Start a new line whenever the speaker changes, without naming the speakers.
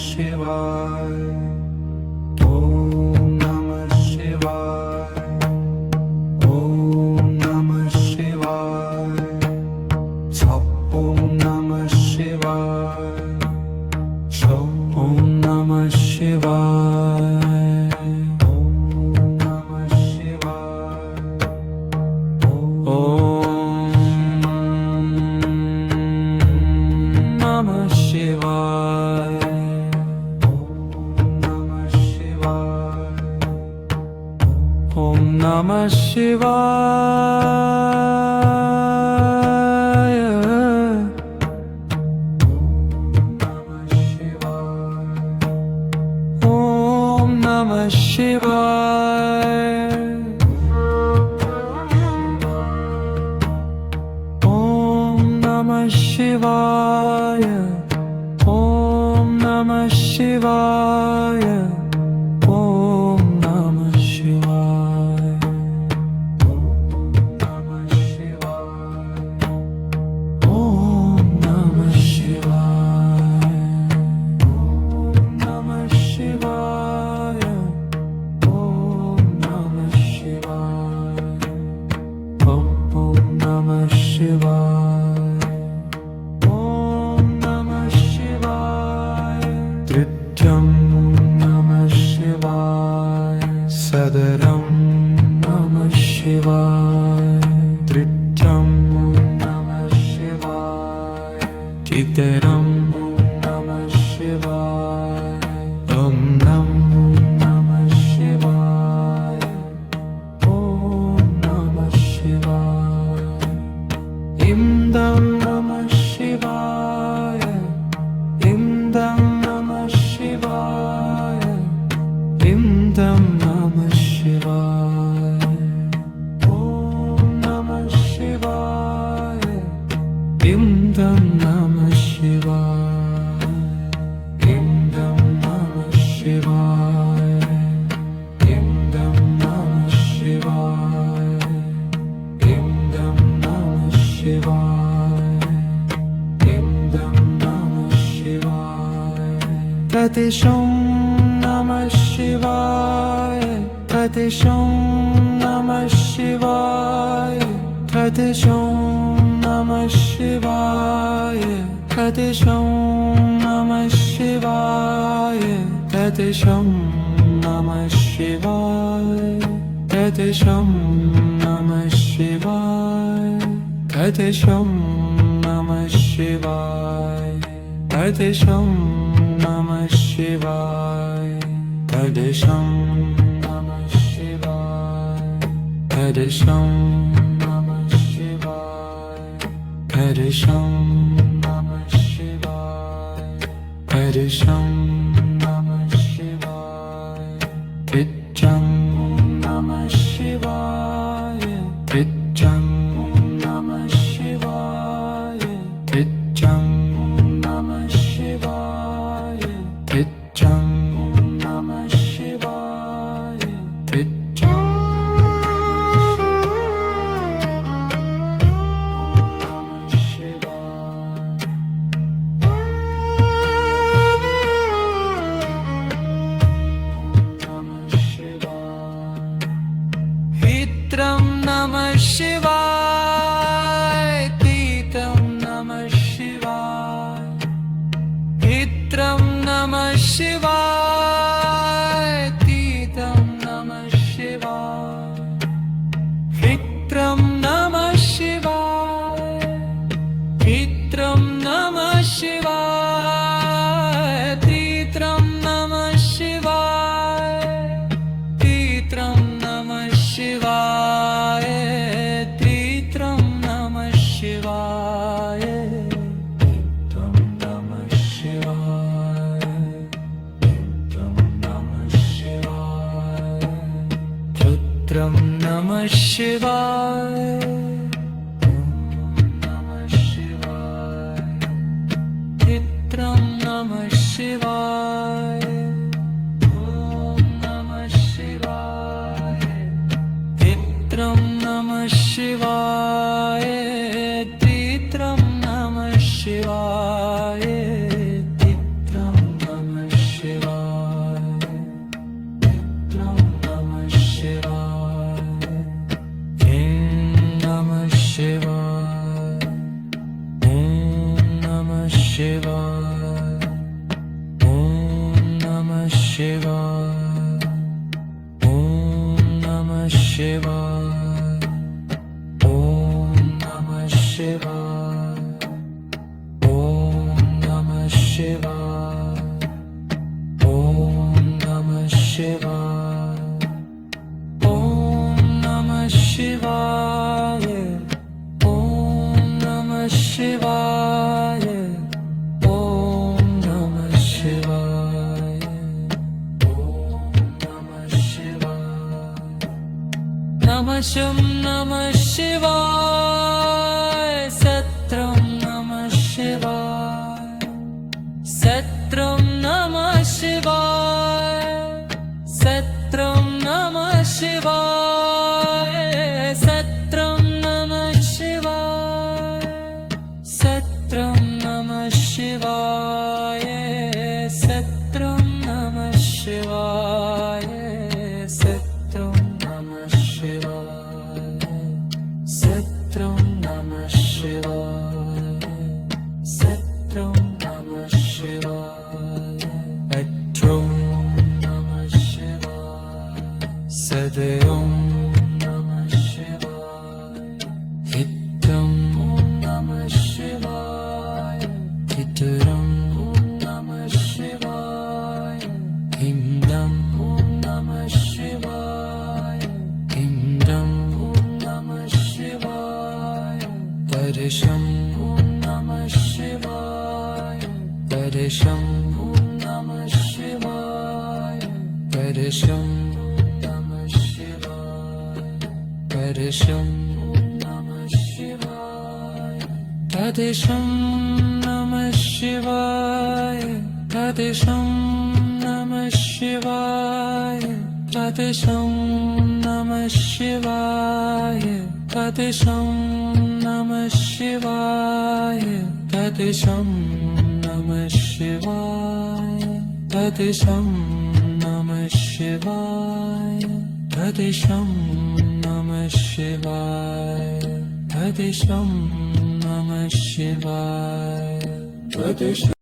शिवाय ॐ नमः शिवाय ॐ नमः शिवाय ॐ नमः शिवाय ॐ नमः शिवाय Namah Shivaya Om Namah Shivaya Om Namah Shivaya Om Namah Shivaya Om Namah Shivaya Sadaram Namah Shivaya Trityam Namah Shivaya Chitaram Namah Shivaya Om Namah Shivaya Om Namah Shivaya Imdam Namah Shivaya Imdam Namah Shivaya Imdam Namah Shivaya Om Namah Shivaya Imdam Namah Shivaya Imdam Namah Shivaya Imdam Namah Shivaya Imdam Namah Shivaya Imdam Namah Shivaya Tatisham Namah Shivaya Tatisham Namah Shivaya Tatisham Namah Shivaya Tatisham Namah Shivaya Tatisham Namah Shivaya Tatisham Namah Shivaya Tatisham Namah Shivaya Tatisham Namah Shivaya Tatisham Namah Shivaya Tatisham Namah Shivaya Tatisham Namah Shivaya Tatisham Namah Shivaya Titcham Namah Shivaya Titcham Namah Shivaya Titcham Namah Shivaya Titcham Namah Shivaya Titcham Namah Shivaya Vitram Namah Shivaya Titam Namah Shivaya Vitram Namah Shivaya Titam Namah Shivaya Vitram Namah Shivaya Vitram Namah Shivaya Titram Namah Shivaya Titram Namah Shivaya Titram Namah Shivaya Titram Namah Shivaya Titram Namah Shivaya Titram Namah Shivaya Namah Shivaya Titram Namah Shivaya Om Namah Shivaya Titram Namah Shivaya Titram Namah Shivaya Titram Namah Shivaya. Om Namah Shivaya. Om Namah Shivaya. Om Namah Shivaya. Om Namah Shivaya. Om Namah Shivaya. Om Namah Shivaya. Om Namah Shivaya. Om Namah Shivaya. Namah Shivaya. Satram Namah Shivaya. Satram Namah Shivaya. Satram Namah Shivaya. Satram Namah Shivaya. Satram Namah Shivaya. Satram Namah Shivaya. Satram Namah Shivaya. Satram Namah Shivaya. Satram Namah Shivaya. Atram Namah Shivaya. Sadayam Namah Shivaya. Hitam Namah Shivaya. Hitaram Namah Shivaya. Himdam Namah Shivaya. Himdam Namah Shivaya. Parisham Namah Shivaya. Parisham Namah Shivaya. Parisham Namah Shivaya. Parisham Namah Shivaya. Padisham Namah Shivaya. Padisham Namah Shivaya. Padisham Namah Shivaya. Padisham Namah Shivaya. Padisham Namah Shivaya. Padisham Namah Shivaya. Padisham Namah Shivaya. Padisham Namah Shivaya. Padisham